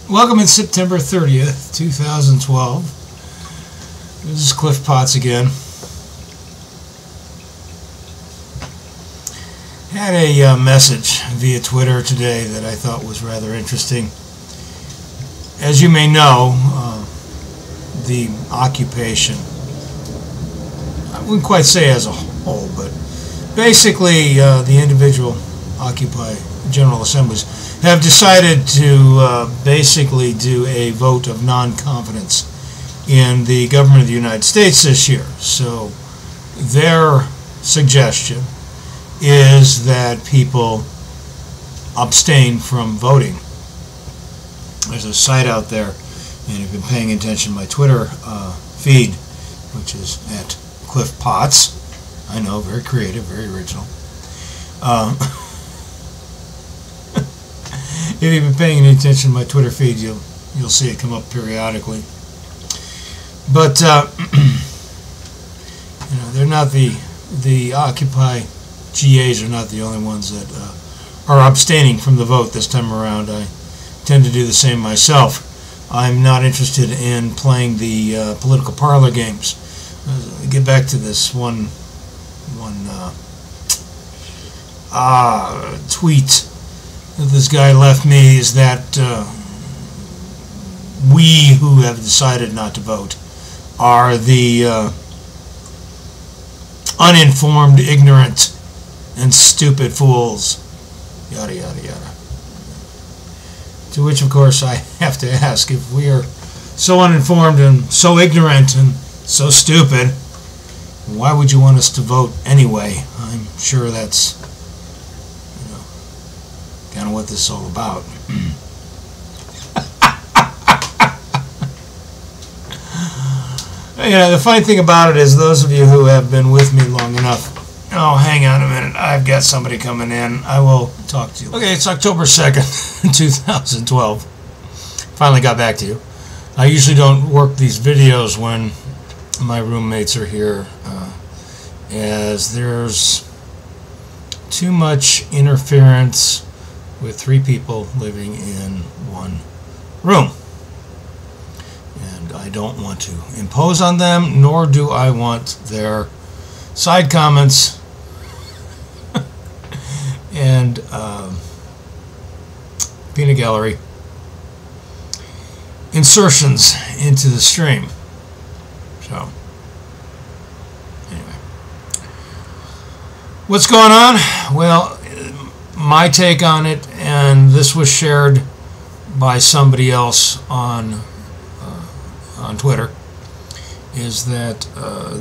Welcome in September 30th, 2012. This is Cliff Potts again. Had a message via Twitter today that I thought was rather interesting. As you may know, the occupation, I wouldn't quite say as a whole, but basically the individual Occupy General Assemblies have decided to basically do a vote of non-confidence in the government of the United States this year. So their suggestion is that people abstain from voting. There's a site out there, and you've been paying attention to my Twitter feed, which is at Cliff Potts. I know, very creative, very original. If you've been paying any attention to my Twitter feed, you'll see it come up periodically. But they're not the Occupy GAs are not the only ones that are abstaining from the vote this time around. I tend to do the same myself. I'm not interested in playing the political parlor games. Get back to this one tweet that this guy left me, is that we who have decided not to vote are the uninformed, ignorant, and stupid fools, yada yada yada. To which, of course, I have to ask, if we are so uninformed and so ignorant and so stupid, why would you want us to vote anyway? I'm sure that's kind of what this is all about. The funny thing about it is, those of you who have been with me long enough, oh, hang on a minute, I've got somebody coming in. I will talk to you. Okay, it's October 2nd, 2012. Finally got back to you. I usually don't work these videos when my roommates are here, as there's too much interference with three people living in one room. And I don't want to impose on them, nor do I want their side comments and peanut gallery insertions into the stream. So, anyway. What's going on? Well, my take on it, and this was shared by somebody else on Twitter, is that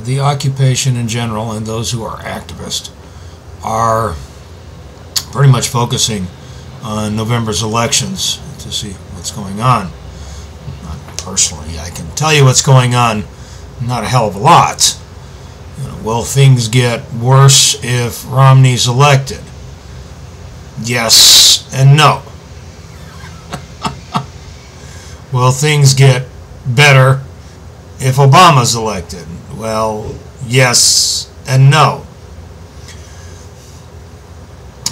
the occupation in general and those who are activists are pretty much focusing on November's elections to see what's going on. Not personally, I can tell you what's going on, not a hell of a lot. Will things get worse if Romney's elected? Yes and no. Will things get better if Obama's elected? Well, yes and no.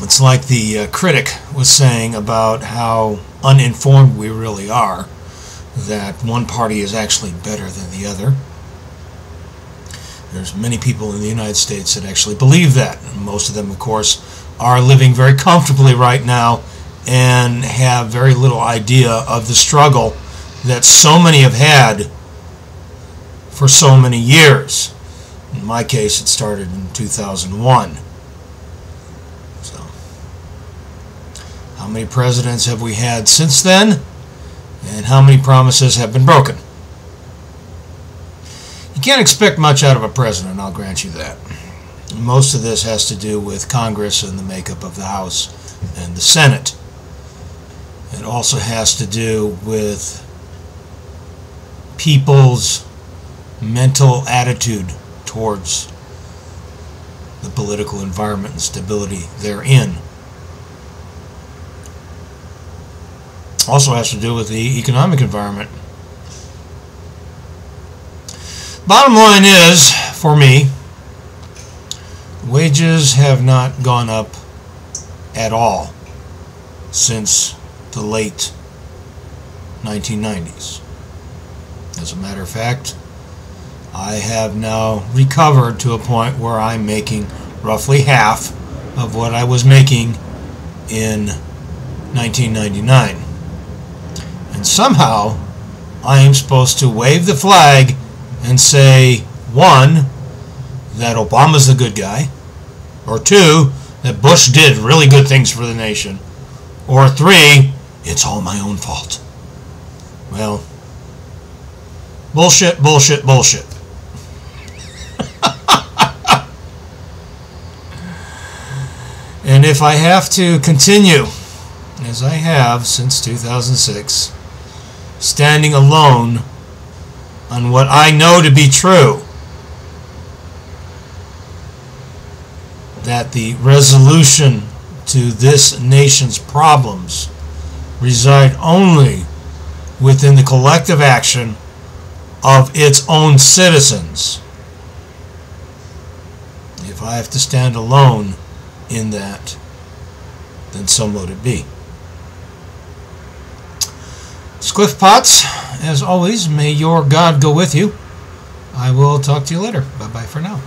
It's like the critic was saying about how uninformed we really are, that one party is actually better than the other. There's many people in the United States that actually believe that. And most of them, of course, are living very comfortably right now and have very little idea of the struggle that so many have had for so many years. In my case, it started in 2001. So, how many presidents have we had since then? And how many promises have been broken? You can't expect much out of a president, I'll grant you that. Most of this has to do with Congress and the makeup of the House and the Senate. It also has to do with people's mental attitude towards the political environment and stability therein. Also has to do with the economic environment. Bottom line is, for me, wages have not gone up at all since the late 1990s. As a matter of fact, I have now recovered to a point where I'm making roughly half of what I was making in 1999. And somehow I am supposed to wave the flag and say, one, that Obama's the good guy, or two, that Bush did really good things for the nation, or three, it's all my own fault. Well, bullshit, bullshit, bullshit. And if I have to continue, as I have since 2006, standing alone on what I know to be true, that the resolution to this nation's problems reside only within the collective action of its own citizens. If I have to stand alone in that, then so mote it be. It's Cliff Potts. As always, may your God go with you. I will talk to you later. Bye-bye for now.